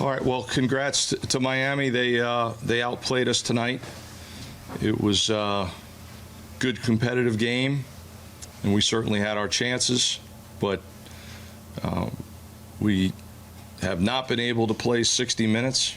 All right. Well, congrats to Miami. They outplayed us tonight. It was a good competitive game, and we certainly had our chances, but we have not been able to play 60 minutes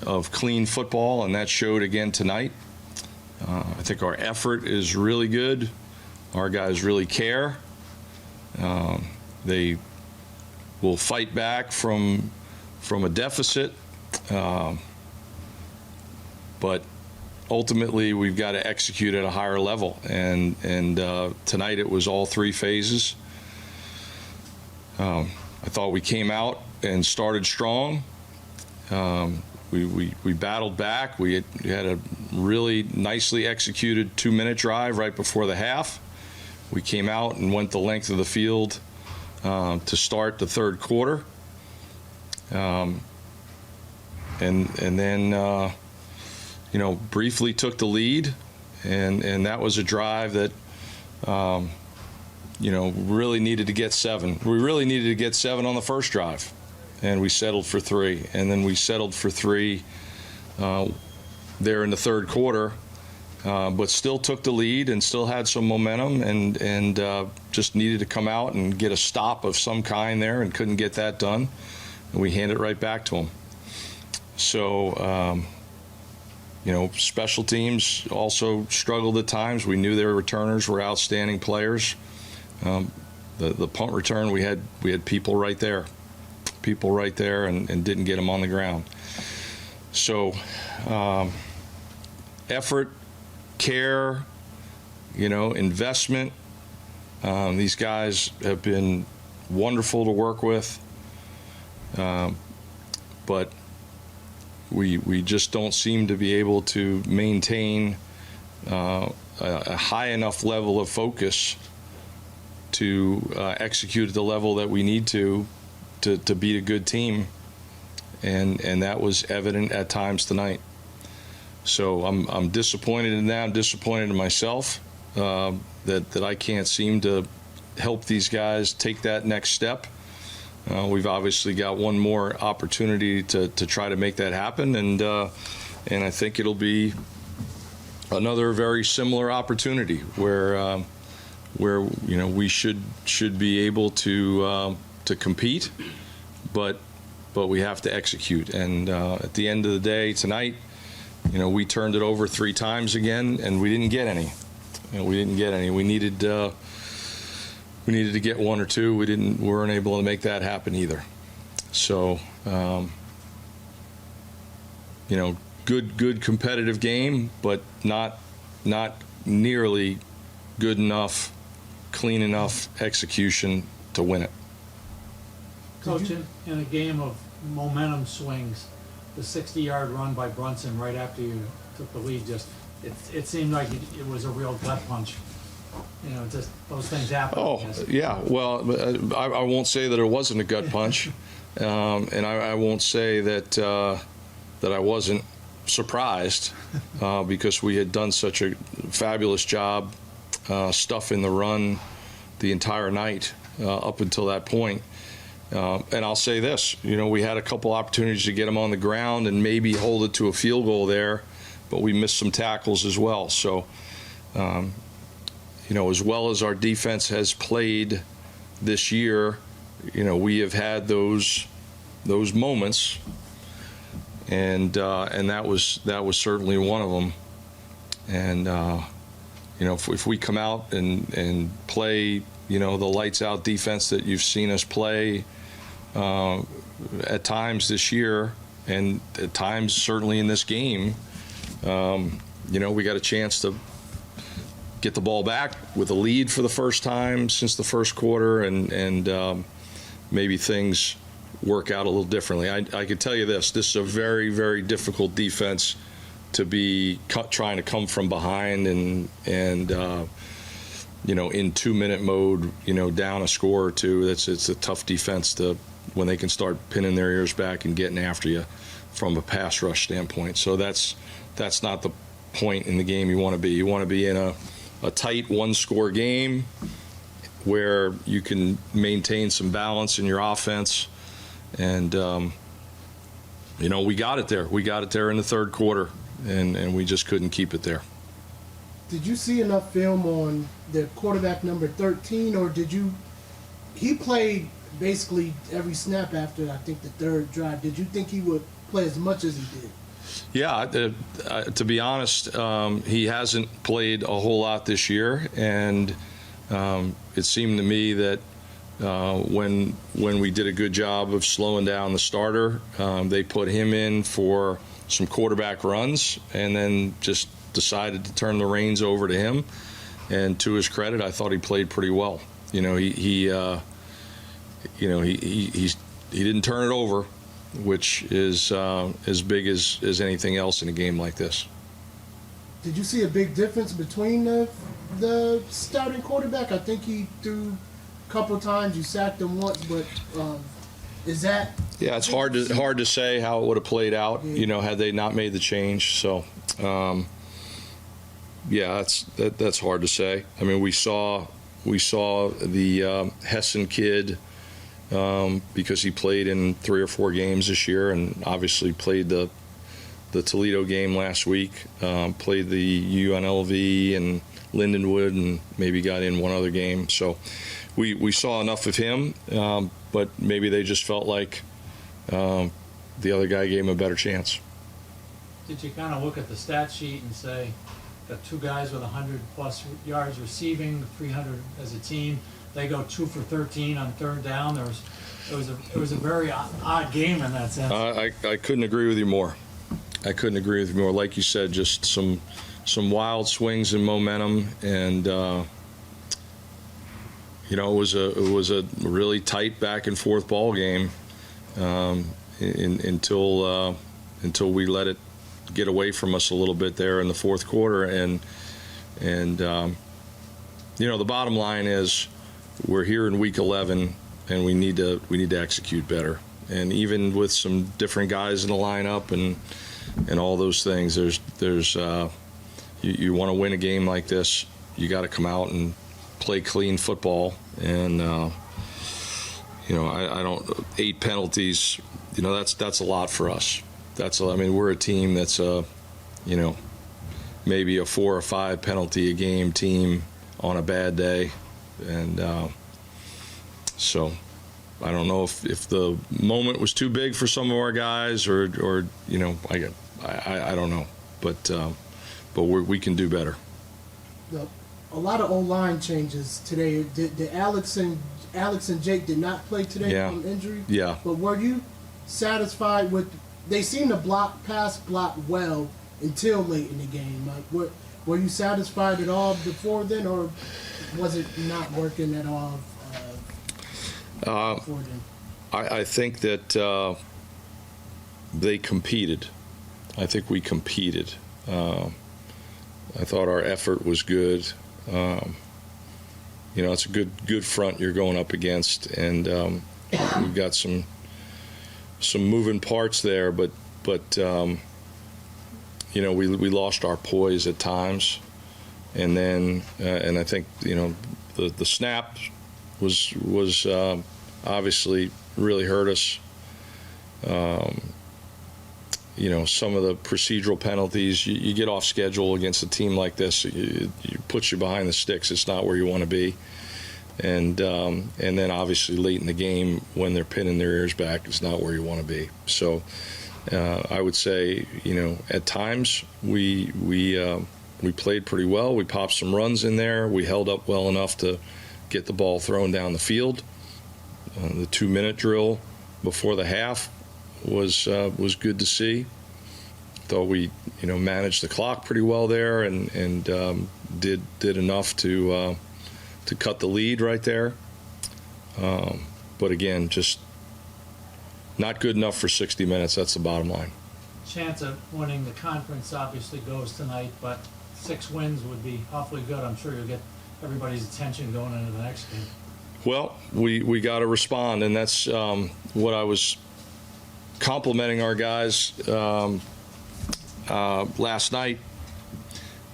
of clean football, and that showed again tonight. I think our effort is really good. Our guys really care. They will fight back from a deficit, but ultimately we've got to execute at a higher level. And tonight it was all three phases. I thought we came out and started strong. We battled back. We had a really nicely executed 2-minute drive right before the half. We came out and went the length of the field to start the third quarter. And then briefly took the lead, and that was a drive that really needed to get 7. We really needed to get 7 on the first drive, and we settled for 3. And then we settled for 3 there in the third quarter, but still took the lead and still had some momentum, and just needed to come out and get a stop of some kind there, and couldn't get that done. And we handed it right back to them. So, special teams also struggled at times. We knew their returners were outstanding players. The punt return, we had people right there, and didn't get them on the ground. So, effort, care, investment. These guys have been wonderful to work with, but we just don't seem to be able to maintain a high enough level of focus to execute at the level that we need to beat a good team, and that was evident at times tonight. So I'm disappointed in that. I'm disappointed in myself that I can't seem to help these guys take that next step. We've obviously got one more opportunity to try to make that happen, and I think it'll be another very similar opportunity where we should be able to compete, but we have to execute. And at the end of the day tonight, we turned it over 3 times again, and we didn't get any. We needed to get 1 or 2. We weren't able to make that happen either. So, good competitive game, but not nearly good enough, clean enough execution to win it. Coach, in a game of momentum swings, the 60-yard run by Brunson right after you took the lead, it seemed like it was a real gut punch. Just those things happen. Oh, yeah. Well, I won't say that it wasn't a gut punch, and I won't say that I wasn't surprised because we had done such a fabulous job stuffing the run the entire night up until that point. And I'll say this, we had a couple opportunities to get them on the ground and maybe hold it to a field goal there, but we missed some tackles as well. So, as well as our defense has played this year, we have had those moments, and that was certainly one of them. And if we come out and play, the lights out defense that you've seen us play at times this year, and at times certainly in this game, we got a chance to get the ball back with a lead for the first time since the first quarter, and maybe things work out a little differently. I can tell you this is a very, very difficult defense to be trying to come from behind and in 2-minute mode, down a score or 2. It's a tough defense when they can start pinning their ears back and getting after you from a pass rush standpoint. So that's not the point in the game you want to be. You want to be in a tight 1-score game where you can maintain some balance in your offense and we got it there. We got it there in the third quarter, and we just couldn't keep it there. Did you see enough film on the quarterback number 13, or he played basically every snap after, I think, the third drive. Did you think he would play as much as he did? Yeah, to be honest, he hasn't played a whole lot this year, and it seemed to me that when we did a good job of slowing down the starter, they put him in for some quarterback runs, and then just decided to turn the reins over to him. And to his credit, I thought he played pretty well. He didn't turn it over, which is as big as anything else in a game like this. Did you see a big difference between the starting quarterback? I think he threw a couple times. You sacked him once, but is that? Yeah, it's hard to say how it would have played out, had they not made the change. So, yeah, that's hard to say. I mean, we saw the Hessen kid because he played in 3 or 4 games this year, and obviously played the Toledo game last week. Played the UNLV and Lindenwood, and maybe got in one other game. So we saw enough of him, but maybe they just felt like the other guy gave him a better chance. Did you kind of look at the stat sheet and say, got 2 guys with 100+ yards receiving, 300 as a team? They go 2 for 13 on third down. It was a very odd game in that sense. I couldn't agree with you more. Like you said, just some wild swings in momentum, and it was a really tight back and forth ball game until we let it get away from us a little bit there in the fourth quarter. And the bottom line is, we're here in week 11, and we need to execute better. And even with some different guys in the lineup and all those things, there's you want to win a game like this, you got to come out and play clean football. And I don't 8 penalties. That's a lot for us. We're a team that's maybe a 4 or 5 penalty a game team on a bad day. And so I don't know if the moment was too big for some of our guys, or I don't know, but we can do better. A lot of O-line changes today. Did Alex and Jake did not play today from injury? Yeah. But were you satisfied with? They seem to pass block well until late in the game. Like, were you satisfied at all before then, or was it not working at all before then? I think that they competed. I think we competed. I thought our effort was good. It's a good front you're going up against, and we've got some moving parts there, but we lost our poise at times, and then and I think the snap was obviously really hurt us. Some of the procedural penalties, you get off schedule against a team like this, it puts you behind the sticks. It's not where you want to be. And then obviously late in the game when they're pinning their ears back, it's not where you want to be. So I would say, at times we played pretty well. We popped some runs in there. We held up well enough to get the ball thrown down the field. The 2-minute drill before the half was good to see. Thought we managed the clock pretty well there, and did enough to cut the lead right there. But again, just not good enough for 60 minutes. That's the bottom line. Chance of winning the conference obviously goes tonight, but 6 wins would be awfully good. I'm sure you'll get everybody's attention going into the next game. Well, we got to respond, and that's what I was complimenting our guys last night.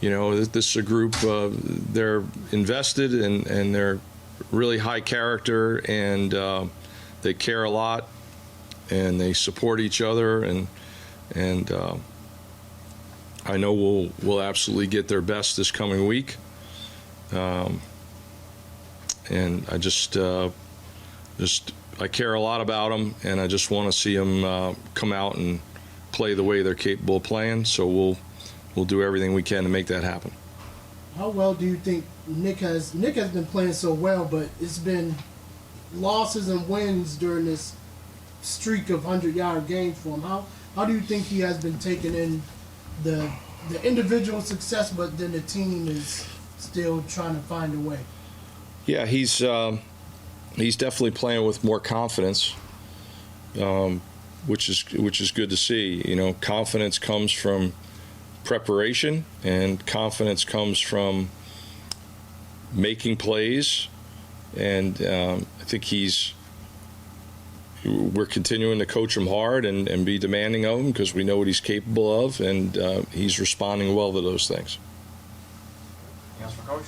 This is a group, they're invested, and they're really high character, and they care a lot, and they support each other, and I know we'll absolutely get their best this coming week. And I just I care a lot about them, and I just want to see them come out and play the way they're capable of playing. So we'll do everything we can to make that happen. How well do you think Nick has been playing so well, but it's been losses and wins during this streak of 100-yard games for him? How do you think he has been taking in the individual success, but then the team is still trying to find a way? Yeah, he's definitely playing with more confidence, which is good to see. You know, confidence comes from preparation, and confidence comes from making plays, and I think we're continuing to coach him hard and be demanding of him because we know what he's capable of, and he's responding well to those things. Anything else for Coach?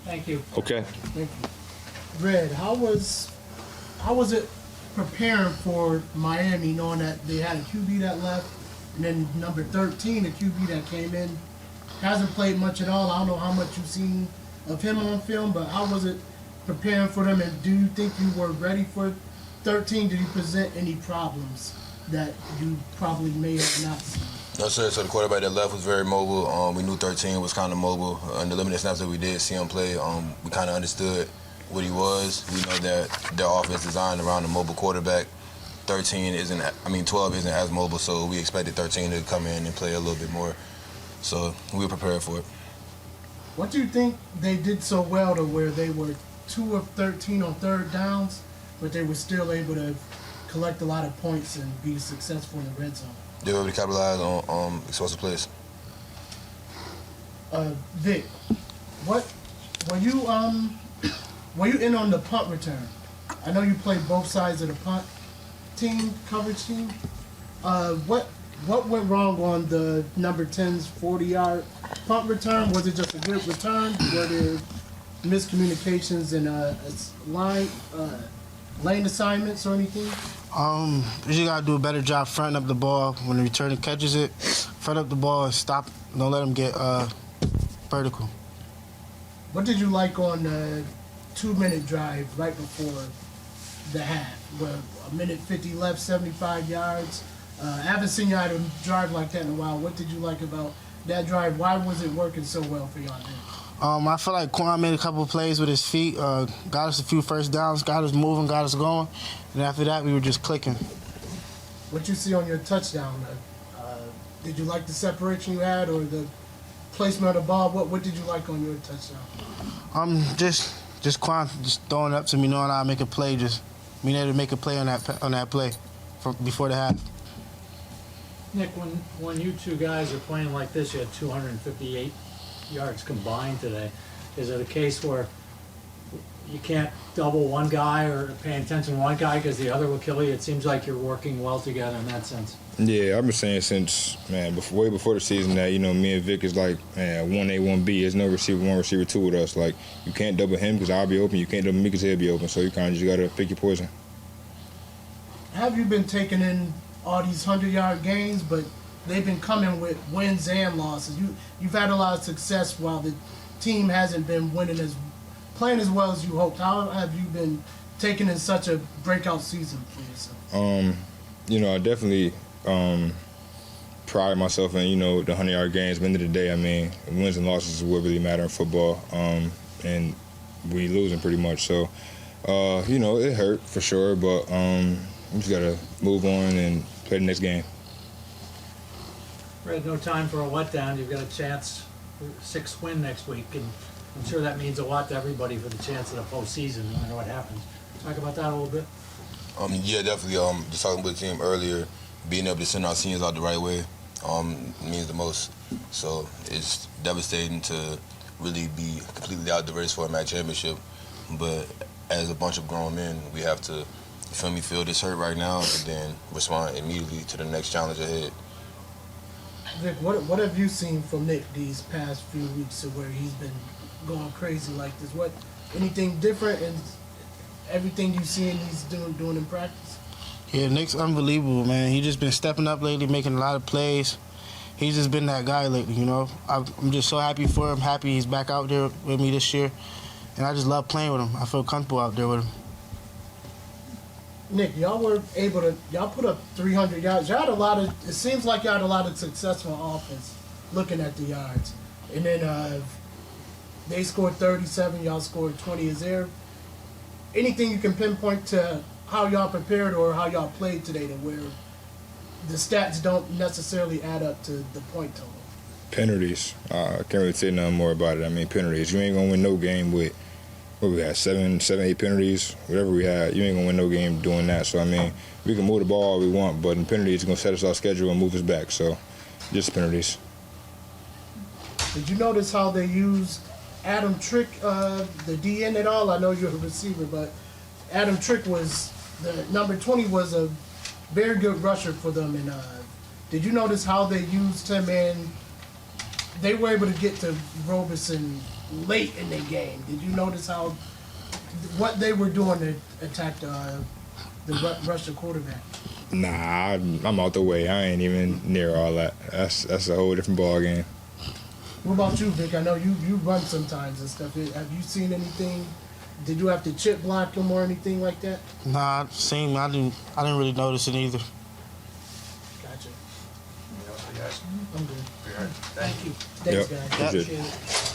Thank you. Okay. Thank you. Red, how was it preparing for Miami, knowing that they had a QB that left, and then number 13, a QB that came in, hasn't played much at all? I don't know how much you've seen of him on film, but how was it preparing for them, and do you think you were ready for 13? Did he present any problems that you probably may have not seen? No, sir. So the quarterback that left was very mobile. We knew 13 was kind of mobile. In the limited snaps that we did see him play, we kind of understood what he was. We know that their offense is designed around a mobile quarterback. 12 isn't as mobile, so we expected 13 to come in and play a little bit more. So we were prepared for it. What do you think they did so well to where they were 2 of 13 on third downs, but they were still able to collect a lot of points and be successful in the red zone? They were able to capitalize on explosive plays. Vic, what were you in on the punt return? I know you played both sides of the punt team, coverage team. What went wrong on the number 10's 40-yard punt return? Was it just a good return? Were there miscommunications in lane assignments or anything? You just gotta do a better job fronting up the ball when the returner catches it. Front up the ball and stop. Don't let them get vertical. What did you like on the 2-minute drive right before the half? Where a minute 50 left, 75 yards. I haven't seen you have a drive like that in a while. What did you like about that drive? Why was it working so well for y'all then? I feel like Quan made a couple of plays with his feet, got us a few first downs, got us moving, got us going, and after that we were just clicking. What you see on your touchdown? Did you like the separation you had, or the placement of the ball? What did you like on your touchdown? Just Quan just throwing it up to me, knowing I make a play, just being able to make a play on that play before the half. Nick, when you two guys are playing like this, you had 258 yards combined today. Is it a case where you can't double one guy or pay attention to one guy because the other will kill you? It seems like you're working well together in that sense. Yeah, I've been saying since, way before the season that, me and Vic is like, 1A, 1B. There's no receiver 1, receiver 2 with us. Like, you can't double him because I'll be open. You can't double me because he'll be open. So you kind of just got to pick your poison. Have you been taking in all these 100-yard games, but they've been coming with wins and losses? You've had a lot of success while the team hasn't been playing as well as you hoped. How have you been taking in such a breakout season for yourself? I definitely pride myself in, the 100-yard games. At the end of the day, wins and losses is what really matter in football, and we losing pretty much. So, it hurt for sure, but we just got to move on and play the next game. Red, no time for a letdown. You've got a chance for a 6th win next week, and I'm sure that means a lot to everybody for the chance of the postseason, no matter what happens. Talk about that a little bit. Yeah, definitely. Just talking with the team earlier, being able to send our seniors out the right way means the most. So it's devastating to really be completely out the race for a MAC championship. But as a bunch of grown men, we have to, feel this hurt right now and then respond immediately to the next challenge ahead. Vic, what have you seen from Nick these past few weeks to where he's been going crazy like this? Anything different in everything you've seen he's doing in practice? Yeah, Nick's unbelievable, man. He just been stepping up lately, making a lot of plays. He's just been that guy lately, you know. I'm just so happy for him. Happy he's back out there with me this year, and I just love playing with him. I feel comfortable out there with him. Nick, y'all were able to, y'all put up 300 yards. Y'all had a lot of, it seems like y'all had a lot of successful offense looking at the yards. And then they scored 37, y'all scored 20. Is there anything you can pinpoint to how y'all prepared or how y'all played today to where the stats don't necessarily add up to the point total? Penalties. I can't really say nothing more about it. I mean, penalties. You ain't gonna win no game with what we had, 7, 8 penalties, whatever we had. You ain't gonna win no game doing that. So I mean, we can move the ball all we want, but in penalties, it's gonna set us off schedule and move us back. So just penalties. Did you notice how they used Adam Trick, the DN at all? I know you're a receiver, but Adam Trick was, the number 20 was a very good rusher for them. And did you notice how they used him, and they were able to get to Roberson late in the game? Did you notice how, what they were doing to attack the rush the quarterback? Nah, I'm out the way. I ain't even near all that. That's a whole different ball game. What about you, Vic? I know you run sometimes and stuff. Have you seen anything? Did you have to chip block him or anything like that? Nah, same. I didn't really notice it either. Gotcha. Anything else, guys? I'm good. All right. Thank you. Thanks, Yep, guys. appreciate it. Appreciate it.